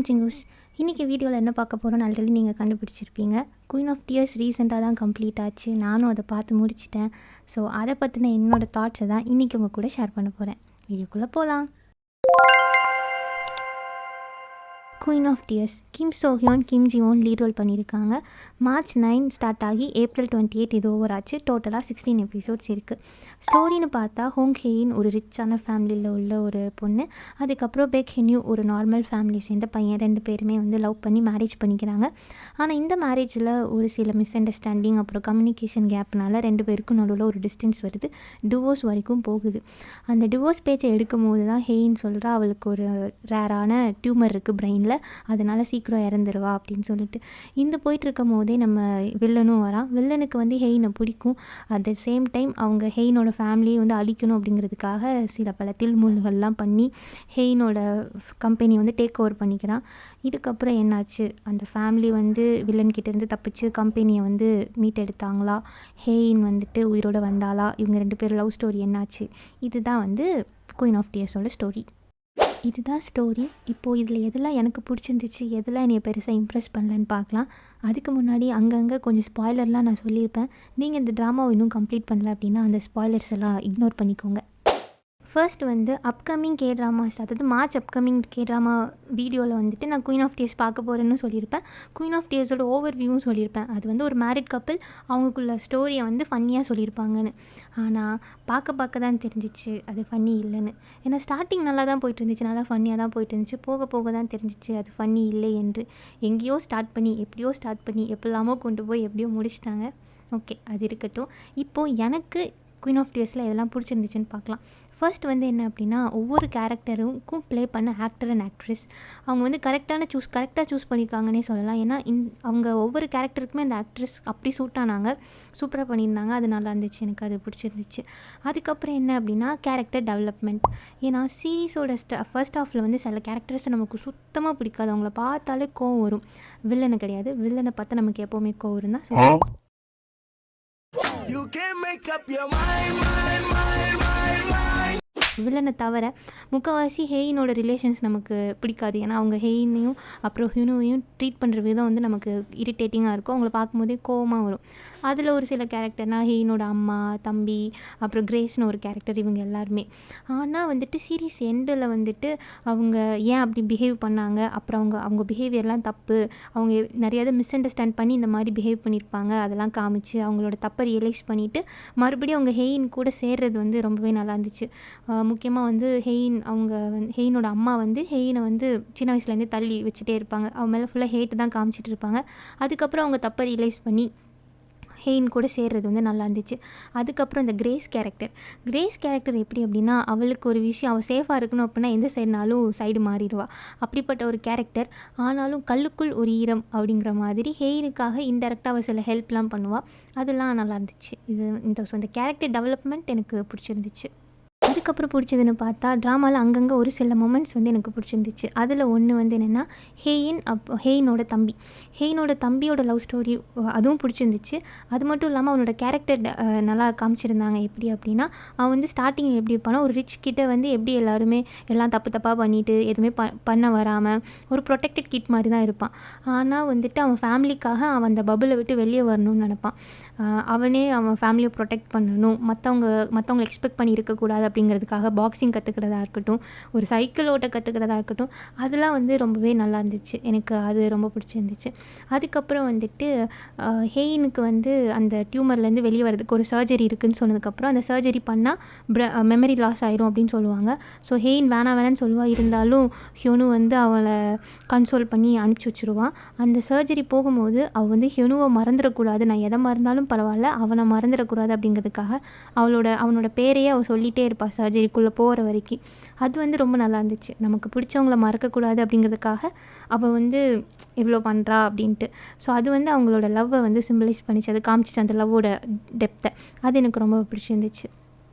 சிங்கூஸ் இன்றைக்கி வீடியோவில் என்ன பார்க்க போகிறோன்னு ஆல்ரெடி நீங்கள் கண்டுபிடிச்சிருப்பீங்க. குயின் ஆஃப் டியர்ஸ் ரீசெண்டாக தான் கம்ப்ளீட் ஆச்சு. நானும் அதை பார்த்து முடிச்சிட்டேன். ஸோ அதை பற்றின என்னோடய தாட்ஸை தான் இன்றைக்கி உங்கள் கூட ஷேர் பண்ண போகிறேன். வீடியோக்குள்ளே போகலாம். Queen of tears Kim Soohyun Kim Jiwon lead role பண்ணியிருக்காங்க. March 9 ஸ்டார்ட் ஆகி April 28 இது ஓவர் ஆச்சு. டோட்டலாக 16 எபிசோட்ஸ் இருக்குது. ஸ்டோரின்னு பார்த்தா ஹோங் ஹேயின் ஒரு ரிச்சான ஃபேமிலியில் உள்ள ஒரு பொண்ணு, அதுக்கப்புறம் பெக் ஹென்யூ ஒரு நார்மல் ஃபேமிலி சேர்ந்த பையன், 2 பேருமே வந்து லவ் பண்ணி மேரேஜ் பண்ணிக்கிறாங்க. ஆனால் இந்த மேரேஜில் ஒரு சில மிஸ் அண்டர்ஸ்டாண்டிங் அப்புறம் கம்யூனிகேஷன் கேப்னால 2 பேருக்கும் நடுவில் ஒரு டிஸ்டன்ஸ் வருது. டிவோர்ஸ் வரைக்கும் போகுது. அந்த டிவோர்ஸ் பேச்சை எடுக்கும் போது தான் ஹேயின் சொல்கிறா அவளுக்கு ஒரு ரேரான டியூமர் இருக்குது பிரெயினில், அதனால் சீக்கிரம் இறந்துருவா அப்படின்னு சொல்லிட்டு. இந்த போயிட்டுருக்கும் போதே நம்ம வில்லனும் வரான். வில்லனுக்கு வந்து ஹெயினை பிடிக்கும். அட் த சேம் டைம் அவங்க ஹெயினோட ஃபேமிலியை வந்து அழிக்கணும் அப்படிங்கிறதுக்காக சில பல தில்முல்கள்லாம் பண்ணி ஹெயினோட கம்பெனி வந்து டேக் ஓவர் பண்ணிக்கிறான். இதுக்கப்புறம் என்னாச்சு, அந்த ஃபேமிலி வந்து வில்லன்கிட்டேருந்து தப்பிச்சு கம்பெனியை வந்து மீட்டெடுத்தாங்களா, ஹெயின் வந்துட்டு உயிரோடு வந்தாளா, இவங்க 2 பேரும் லவ் ஸ்டோரி என்னாச்சு, இதுதான் வந்து குயின் ஆஃப் டியர்ஸோட ஸ்டோரி. இதுதான் ஸ்டோரி. இப்போது இதில் எதெல்லாம் எனக்கு பிடிச்சிருந்துச்சு, எதெல்லாம் என்னை பெருசாக இம்ப்ரெஸ் பண்ணலன்னு பார்க்கலாம். அதுக்கு முன்னாடி அங்கங்கே கொஞ்சம் ஸ்பாய்லர்லாம் நான் சொல்லியிருப்பேன். நீங்கள் இந்த ட்ராமாவை இன்னும் கம்ப்ளீட் பண்ணல அப்படின்னா அந்த ஸ்பாய்லர்ஸ் எல்லாம் இக்னோர் பண்ணிக்கோங்க. ஃபர்ஸ்ட் வந்து அப்கமிங் கே ட்ராமாஸ், அதாவது மார்ச் அப்கமிங் கே ட்ராமா வீடியோவில் வந்துட்டு நான் குயின் ஆஃப் டியர்ஸ் பார்க்க போகிறேன்னு சொல்லியிருப்பேன். குயின் ஆஃப் டியர்ஸோட ஓவர் வியூவும் சொல்லியிருப்பேன். அது வந்து ஒரு மேரிட் கப்பிள் அவங்களுக்குள்ள ஸ்டோரியை வந்து ஃபன்னியாக சொல்லியிருப்பாங்கன்னு. ஆனால் பார்க்க தான் தெரிஞ்சிச்சு அது ஃபன்னி இல்லைன்னு. ஏன்னா ஸ்டார்டிங் நல்லா தான் போயிட்டு இருந்துச்சு, நல்லா ஃபன்னியாக தான் போயிட்டு இருந்துச்சு. போக போக தான் தெரிஞ்சிச்சு அது ஃபன்னி இல்லை என்று. எங்கேயோ ஸ்டார்ட் பண்ணி எப்படிலாமோ கொண்டு போய் எப்படியோ முடிச்சிட்டாங்க. ஓகே, அது இருக்கட்டும். இப்போது எனக்கு குயின் ஆஃப் டியர்ஸில் எதெல்லாம் பிடிச்சிருந்துச்சுன்னு பார்க்கலாம். ஃபர்ஸ்ட் வந்து என்ன அப்படின்னா, ஒவ்வொரு கேரக்டருக்கும் ப்ளே பண்ண ஆக்டர் அண்ட் ஆக்ட்ரஸ் அவங்க வந்து கரெக்டாக சூஸ் பண்ணியிருக்காங்கன்னே சொல்லலாம். ஏன்னா அவங்க ஒவ்வொரு கேரக்டருக்குமே அந்த ஆக்ட்ரஸ் அப்படி சூட் ஆனாங்க, சூப்பராக பண்ணியிருந்தாங்க. அது நல்லா இருந்துச்சு, எனக்கு அது பிடிச்சிருந்துச்சு. அதுக்கப்புறம் என்ன அப்படின்னா கேரக்டர் டெவலப்மெண்ட். ஏன்னா சீரீஸோட ஃபர்ஸ்ட் ஹாஃபில் வந்து சில கேரக்டர்ஸை நமக்கு சுத்தமாக பிடிக்காது. அவங்கள பார்த்தாலே கோவம் வரும். வில்லனை கிடையாது, வில்லனை பார்த்தா நமக்கு எப்போவுமே கோவம் வரும் தான். வில்லனை தவிர முக்கால்வாசி ஹெயினோட ரிலேஷன்ஸ் நமக்கு பிடிக்காது. ஏன்னா அவங்க ஹெயினையும் அப்புறம் ஹியூனுவையும் ட்ரீட் பண்ணுற விதம் வந்து நமக்கு இரிட்டேட்டிங்காக இருக்கும். அவங்கள பார்க்கும்போதே கோவமாக வரும். அதில் ஒரு சில கேரக்டர்னால் ஹெயினோட அம்மா, தம்பி, அப்புறம் கிரேஸ்னு ஒரு கேரக்டர், இவங்க எல்லாருமே. ஆனால் வந்துட்டு சீரீஸ் எண்டில் வந்துட்டு அவங்க ஏன் அப்படி பிஹேவ் பண்ணாங்க, அப்புறம் அவங்க பிஹேவியர்லாம் தப்பு, அவங்க நிறையா மிஸ் அண்டர்ஸ்டாண்ட் பண்ணி இந்த மாதிரி பிஹேவ் பண்ணியிருப்பாங்க, அதெல்லாம் காமிச்சு அவங்களோட தப்பை ரியலைஸ் பண்ணிவிட்டு மறுபடியும் அவங்க ஹெயின் கூட சேர்றது வந்து ரொம்பவே நல்லா இருந்துச்சு. முக்கியமாக வந்து ஹெயினோட அம்மா வந்து ஹெயினை வந்து சின்ன வயசுலேருந்தே தள்ளி வச்சுட்டே இருப்பாங்க. அவங்க மேலே ஃபுல்லாக ஹேட்டு தான் காமிச்சிட்டு இருப்பாங்க. அதுக்கப்புறம் அவங்க தப்பை ரியலைஸ் பண்ணி ஹெயின் கூட சேர்றது வந்து நல்லா இருந்துச்சு. அதுக்கப்புறம் இந்த கிரேஸ் கேரக்டர் எப்படி அப்படின்னா, அவளுக்கு ஒரு விஷயம் அவள் சேஃபாக இருக்கணும் அப்படின்னா எந்த சைடு மாறிடுவா. அப்படிப்பட்ட ஒரு கேரக்டர். ஆனாலும் கல்லுக்குள் ஒரு ஈரம் அப்படிங்கிற மாதிரி ஹெயினுக்காக இன்டெரக்டாக அவள் சில ஹெல்ப்லாம் பண்ணுவாள். அதெல்லாம் நல்லா இருந்துச்சு. இந்த கேரக்டர் டெவலப்மெண்ட் எனக்கு பிடிச்சிருந்துச்சு. அதுக்கப்புறம் பிடிச்சதுன்னு பார்த்தா ட்ராமாவில் அங்கங்கே ஒரு சில மொமெண்ட்ஸ் வந்து எனக்கு பிடிச்சிருந்துச்சு. அதில் ஒன்று வந்து என்னென்னா ஹெயினோட தம்பியோட லவ் ஸ்டோரி, அதுவும் பிடிச்சிருந்துச்சு. அது மட்டும் இல்லாமல் அவனோட கேரக்டர் நல்லா காமிச்சிருந்தாங்க. எப்படி அப்படின்னா, அவன் வந்து ஸ்டார்டிங் எப்படி இருப்பானா, ஒரு ரிச் கிட்ட வந்து எப்படி எல்லாருமே எல்லாம் தப்பாக பண்ணிவிட்டு எதுவுமே பண்ண வராமல் ஒரு ப்ரொடெக்டட் கிட் மாதிரி தான் இருப்பான். ஆனால் வந்துட்டு அவன் ஃபேமிலிக்காக அவன் அந்த பபுளை விட்டு வெளியே வரணும்னு நினப்பான். அவன் ஃபேமிலியை ப்ரொடெக்ட் பண்ணணும், மற்றவங்களை எக்ஸ்பெக்ட் பண்ணி இருக்கக்கூடாது அப்படிங்கிறதுக்காக பாக்ஸிங் கற்றுக்கிறதா இருக்கட்டும், ஒரு சைக்கிள் ஓட்ட கற்றுக்கிறதா இருக்கட்டும், அதெல்லாம் வந்து ரொம்பவே நல்லா இருந்துச்சு. எனக்கு அது ரொம்ப பிடிச்சிருந்துச்சு. அதுக்கப்புறம் வந்துட்டு ஹெயினுக்கு வந்து அந்த டியூமர்லேருந்து வெளியே வரதுக்கு ஒரு சர்ஜரி இருக்குதுன்னு சொன்னதுக்கப்புறம் அந்த சர்ஜரி பண்ணால் மெமரி லாஸ் ஆயிரும் அப்படின்னு சொல்லுவாங்க. ஸோ ஹெயின் வேணான்னு சொல்லுவாள். இருந்தாலும் ஹியூனு வந்து அவளை கன்சோல் பண்ணி அனுப்பிச்சி வச்சுருவான். அந்த சர்ஜரி போகும்போது அவள் வந்து ஹியூனுவை மறந்துடக்கூடாது, நான் எதை மறந்தாலும் பரவாயில்ல அவனை மறந்துடக்கூடாது அப்படிங்கிறதுக்காக அவனோட பேரையே அவள் சொல்லிகிட்டே இருப்பாள் சர்ஜரிக்குள்ளே போகிற வரைக்கும். அது வந்து ரொம்ப நல்லா இருந்துச்சு. நமக்கு பிடிச்சவங்கள மறக்கக்கூடாது அப்படிங்கிறதுக்காக அவள் வந்து இவ்வளோ பண்ணுறா அப்படின்ட்டு. ஸோ அது வந்து அவங்களோட லவ்வை வந்து சிம்பிளைஸ் பண்ணிச்சு, அது காமிச்சிச்சு அந்த லவ்வோட டெப்த்தை. அது எனக்கு ரொம்ப பிடிச்சிருந்துச்சு.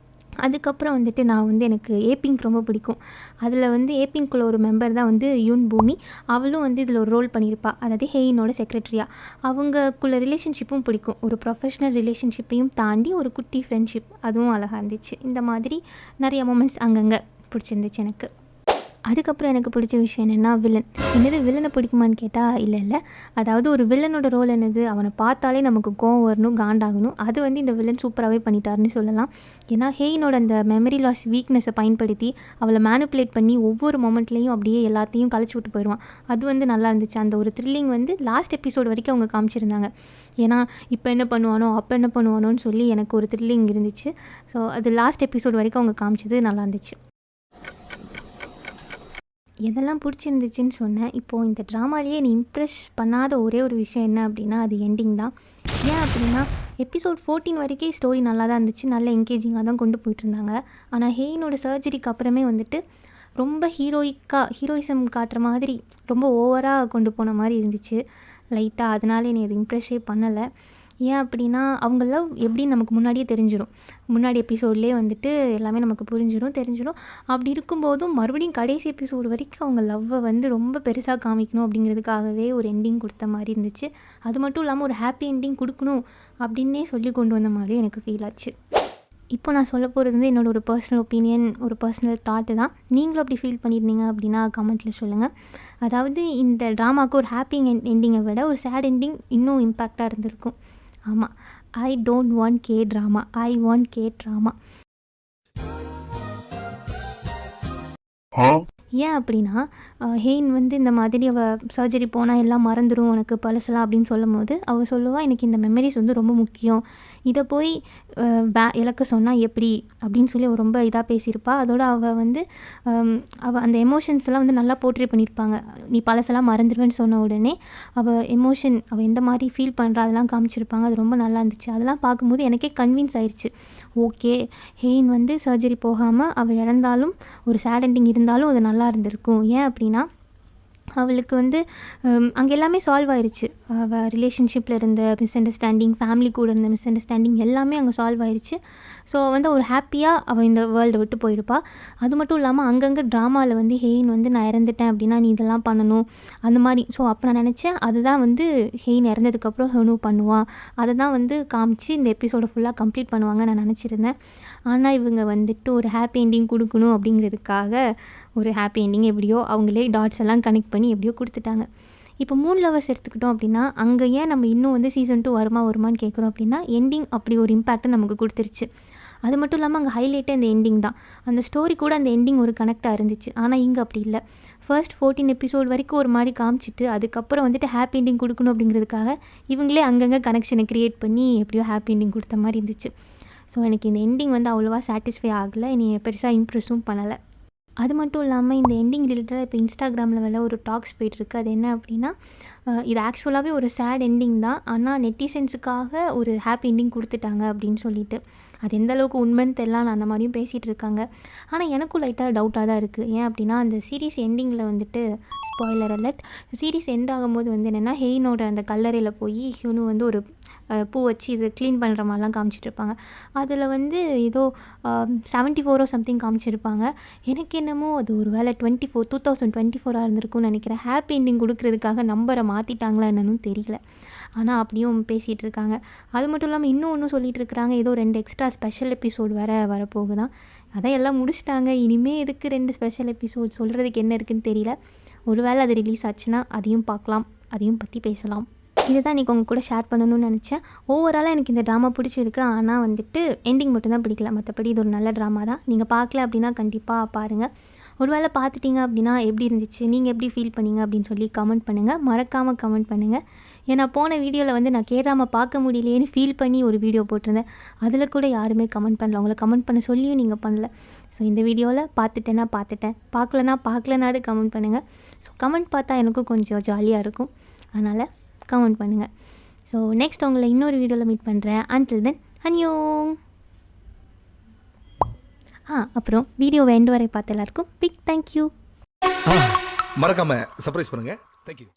அதுக்கப்புறம் வந்துட்டு நான் வந்து எனக்கு ஏபிங்க் ரொம்ப பிடிக்கும். அதில் வந்து ஏபிங்க்குள்ள ஒரு மெம்பர் தான் வந்து யூன் பூமி. அவளும் வந்து இதில் ஒரு ரோல் பண்ணியிருப்பா. அதாவது ஹேயினோட செக்ரட்டரியா. அவங்கக்குள்ள ரிலேஷன்ஷிப்பும் பிடிக்கும். ஒரு ப்ரொஃபஷ்னல் ரிலேஷன்ஷிப்பையும் தாண்டி ஒரு குட்டி ஃப்ரெண்ட்ஷிப், அதுவும் அழகாக இருந்துச்சு. இந்த மாதிரி நிறைய மொமெண்ட்ஸ் அங்கங்கே பிடிச்சிருந்துச்சு எனக்கு. அதுக்கப்புறம் எனக்கு பிடிச்ச விஷயம் என்னென்னா வில்லன். என்னது வில்லனை பிடிக்குமான்னு கேட்டால் இல்லை. அதாவது ஒரு வில்லனோட ரோல் என்னது, அவனை பார்த்தாலே நமக்கு கோவம் வரணும், காண்டாகணும். அது வந்து இந்த வில்லன் சூப்பராகவே பண்ணிட்டாருன்னு சொல்லலாம். ஏன்னா ஹேயினோட அந்த மெமரி லாஸ் வீக்னஸை பயன்படுத்தி அவளை மேனிப்புலேட் பண்ணி ஒவ்வொரு மொமெண்ட்லேயும் அப்படியே எல்லாத்தையும் கழிச்சு விட்டு போயிடுவான். அது வந்து நல்லா இருந்துச்சு. அந்த ஒரு த்ரில்லிங் வந்து லாஸ்ட் எபிசோடு வரைக்கும் அவங்க காமிச்சிருந்தாங்க. ஏன்னா இப்போ என்ன பண்ணுவானோ அப்போ என்ன பண்ணுவானோன்னு சொல்லி எனக்கு ஒரு த்ரில்லிங் இருந்துச்சு. ஸோ அது லாஸ்ட் எபிசோடு வரைக்கும் அவங்க காமிச்சது நல்லா இருந்துச்சு. எதெல்லாம் பிடிச்சிருந்துச்சின்னு சொன்னேன். இப்போது இந்த ட்ராமாலேயே நீ இம்ப்ரெஸ் பண்ணாத ஒரே ஒரு விஷயம் என்ன அப்படின்னா அது எண்டிங் தான். ஏன் அப்படின்னா எபிசோட் 14 வரைக்கும் ஸ்டோரி நல்லா தான் இருந்துச்சு, நல்ல என்கேஜிங்காக தான் கொண்டு போயிட்டுருந்தாங்க. ஆனால் ஹேயினோட சர்ஜரிக்கு அப்புறமே வந்துட்டு ரொம்ப ஹீரோயிசம் காட்டுற மாதிரி ரொம்ப ஓவராக கொண்டு போன மாதிரி இருந்துச்சு லைட்டாக. அதனால என்னை அது இம்ப்ரெஸ்ஸே பண்ணலை. ஏன் அப்படின்னா அவங்க லவ் எப்படின்னு நமக்கு முன்னாடியே தெரிஞ்சிடும். முன்னாடி எபிசோட்லேயே வந்துட்டு எல்லாமே நமக்கு தெரிஞ்சிடும். அப்படி இருக்கும்போதும் மறுபடியும் கடைசி எபிசோடு வரைக்கும் அவங்க லவ்வை வந்து ரொம்ப பெருசாக காமிக்கணும் அப்படிங்கிறதுக்காகவே ஒரு எண்டிங் கொடுத்த மாதிரி இருந்துச்சு. அது மட்டும் இல்லாமல் ஒரு ஹாப்பி எண்டிங் கொடுக்கணும் அப்படின்னே சொல்லி கொண்டு வந்த மாதிரி எனக்கு ஃபீல் ஆச்சு. இப்போ நான் சொல்ல போகிறது வந்து என்னோடய ஒரு பர்சனல் ஒப்பீனியன், ஒரு பர்சனல் தாட்டு தான். நீங்களும் அப்படி ஃபீல் பண்ணியிருந்தீங்க அப்படின்னா கமெண்ட்டில் சொல்லுங்கள். அதாவது இந்த ட்ராமாவுக்கு ஒரு ஹாப்பி எண்டிங்கை விட ஒரு சேட் எண்டிங் இன்னும் இம்பேக்டாக இருந்திருக்கும். ஆமாம், I don't want K drama, I want K drama. ஏன் அப்படின்னா ஹெயின் வந்து இந்த மாதிரி அவள் சர்ஜரி போனால் எல்லாம் மறந்துடும் உனக்கு பழசலாம் அப்படின்னு சொல்லும் போது அவள் சொல்லுவாள், எனக்கு இந்த மெமரிஸ் வந்து ரொம்ப முக்கியம், இதை போய் இழக்க சொன்னால் எப்படி அப்படின்னு சொல்லி அவள் ரொம்ப இதாக பேசியிருப்பாள். அதோடு அவள் வந்து அவள் அந்த எமோஷன்ஸ் எல்லாம் வந்து நல்லா போர்ட்ரே பண்ணியிருப்பாங்க. நீ பழசெல்லாம் மறந்துடுவேன்னு சொன்ன உடனே அவள் அவள் எந்த மாதிரி ஃபீல் பண்ணுறா அதெல்லாம் காமிச்சிருப்பாங்க. அது ரொம்ப நல்லா இருந்துச்சு. அதெல்லாம் பார்க்கும்போது எனக்கே கன்வின்ஸ் ஆயிடுச்சு, ஓகே ஹெயின் வந்து சர்ஜரி போகாமல் அவள் இறந்தாலும் ஒரு சேட் எண்டிங் இருந்தாலும் அது நல்லா இருந்திருக்கும். ஏன் அப்படின்னா அவளுக்கு வந்து அங்கே எல்லாமே சால்வ் ஆயிடுச்சு. அவள் ரிலேஷன்ஷிப்பில் இருந்த மிஸ் அண்டர்ஸ்டாண்டிங், ஃபேமிலி கூட இருந்த மிஸ் அண்டர்ஸ்டாண்டிங் எல்லாமே அங்கே சால்வ் ஆயிடுச்சு. ஸோ வந்து ஒரு ஹாப்பியாக அவள் இந்த வேர்ல்டை விட்டு போயிருப்பாள். அது மட்டும் இல்லாமல் அங்கங்கே ட்ராமாவில் வந்து ஹெயின் வந்து நான் இறந்துட்டேன் அப்படின்னா நீ இதெல்லாம் பண்ணணும் அந்த மாதிரி. ஸோ அப்போ நான் நினச்சேன் அதுதான் வந்து ஹெயின் இறந்ததுக்கப்புறம் ஹனு பண்ணுவாள், அதை தான் வந்து காமிச்சு இந்த எபிசோடை ஃபுல்லாக கம்ப்ளீட் பண்ணுவாங்க நான் நினச்சிருந்தேன். ஆனால் இவங்க வந்துட்டு ஒரு ஹாப்பி எண்டிங் கொடுக்கணும் அப்படிங்கிறதுக்காக ஒரு ஹாப்பி எண்டிங் எப்படியோ அவங்களே டாட்ஸ் எல்லாம் கனெக்ட் பண்ணி எப்படியோ கொடுத்துட்டாங்க. இப்போ 3 லவர்ஸ் எடுத்துக்கிட்டோம் அப்படின்னா அங்கே ஏன் நம்ம இன்னும் வந்து சீசன் 2 வருமான்னு கேட்குறோம் அப்படின்னா எண்டிங் அப்படி ஒரு இம்பேக்டை நமக்கு கொடுத்துருச்சு. அது மட்டும் இல்லாமல் அங்கே ஹைலைட்டே அந்த எண்டிங் தான். அந்த ஸ்டோரி கூட அந்த எண்டிங் ஒரு கனெக்டாக இருந்துச்சு. ஆனால் இங்கே அப்படி இல்லை. ஃபர்ஸ்ட் 14 எபிசோட் வரைக்கும் ஒரு மாதிரி காமிச்சிட்டு அதுக்கப்புறம் வந்துட்டு ஹாப்பி எண்டிங் கொடுக்கணும் அப்படிங்கிறதுக்காக இவங்களே அங்கங்கே கனெக்ஷனை க்ரியேட் பண்ணி எப்படியோ ஹாப்பி எண்டிங் கொடுத்த மாதிரி இருந்துச்சு. ஸோ எனக்கு இந்த எண்டிங் வந்து அவ்வளோவா சாட்டிஸ்ஃபை ஆகலை, என்னை பெருசாக இம்ப்ரெஸும் பண்ணலை. அது மட்டும் இல்லாமல் இந்த எண்டிங் ரிலேட்டடாக இப்போ இன்ஸ்டாகிராமில் ஒரு டாக்ஸ் போய்ட்டுருக்கு. அது என்ன அப்படின்னா இது ஆக்சுவலாகவே ஒரு சேட் எண்டிங் தான், ஆனால் நெட்டிசன்ஸுக்காக ஒரு ஹாப்பி எண்டிங் கொடுத்துட்டாங்க அப்படின்னு சொல்லிட்டு. அது எந்த அளவுக்கு உண்மைன்னு தெரியல, அந்த மாதிரியும் பேசிகிட்டு இருக்காங்க. ஆனால் எனக்கும் லைட்டாக டவுட்டாக தான் இருக்குது. ஏன் அப்படின்னா அந்த சீரீஸ் எண்டிங்கில் வந்துட்டு ஸ்பாய்லர் அலர்ட், சீரீஸ் எண்ட் ஆகும்போது வந்து என்னென்னா ஹெயினோட அந்த கல்லறையில் போய் ஹியூனு வந்து ஒரு பூ வச்சு இது க்ளீன் பண்ணுற மாதிரிலாம் காமிச்சிட்ருப்பாங்க. அதில் வந்து ஏதோ 74 சம்திங் காமிச்சிருப்பாங்க. எனக்கு என்னமோ அது ஒரு வேளை 2024 இருந்திருக்கும்னு நினைக்கிறேன். ஹாப்பி எண்டிங் கொடுக்குறதுக்காக நம்பரை மாற்றிட்டாங்களா என்னன்னு தெரியல. ஆனால் அப்படியும் பேசிகிட்டு இருக்காங்க. அது மட்டும் இல்லாமல் இன்னும் சொல்லிகிட்டு இருக்கிறாங்க, ஏதோ 2 எக்ஸ்ட்ரா ஸ்பெஷல் எபிசோட் வேறு வரப்போகுதான். அதான் எல்லாம் முடிச்சிட்டாங்க, இனிமேல் எதுக்கு 2 ஸ்பெஷல் எபிசோட், சொல்கிறதுக்கு என்ன இருக்குதுன்னு தெரியல. ஒருவேளை அது ரிலீஸ் ஆச்சுன்னா அதையும் பார்க்கலாம், அதையும் பற்றி பேசலாம். இதை தான் இன்றைக்கி உங்கள் கூட ஷேர் பண்ணணும்னு நினச்சேன். ஓவராலாக எனக்கு இந்த ட்ராமா பிடிச்சிருக்கு. ஆனால் வந்துட்டு எண்டிங் மட்டும்தான் பிடிக்கல, மற்றபடி இது ஒரு நல்ல ட்ராமா தான். நீங்கள் பார்க்கல அப்படின்னா கண்டிப்பாக பாருங்கள். ஒருவேளை பார்த்துட்டிங்க அப்படின்னா எப்படி இருந்துச்சு, நீங்கள் எப்படி ஃபீல் பண்ணீங்க அப்படின்னு சொல்லி கமெண்ட் பண்ணுங்கள். மறக்காமல் கமெண்ட் பண்ணுங்கள். ஏன்னா போன வீடியோவில் வந்து நான் கேட்ராமா பார்க்க முடியலையேன்னு ஃபீல் பண்ணி ஒரு வீடியோ போட்டிருந்தேன். அதில் கூட யாருமே கமெண்ட் பண்ணல, உங்களை கமெண்ட் பண்ண சொல்லியும் நீங்கள் பண்ணல. ஸோ இந்த வீடியோவில் பார்த்துட்டேன்னா பார்த்துட்டேன், பார்க்கலனாது கமெண்ட் பண்ணுங்கள். ஸோ கமெண்ட் பார்த்தா எனக்கும் கொஞ்சம் ஜாலியாக இருக்கும், அதனால் கமெண்ட் பண்ணுங்கள். ஸோ நெக்ஸ்ட் உங்களை இன்னொரு வீடியோவில் மீட் பண்ணுறேன். அன்டில் தென் அன்யோங். அப்புறம் வீடியோவை எண்டு வரை பார்த்த எல்லாருக்கும் பிக் தேங்க்யூ. மறக்காம சர்ப்ரைஸ் பண்ணுங்க. தேங்க்யூ.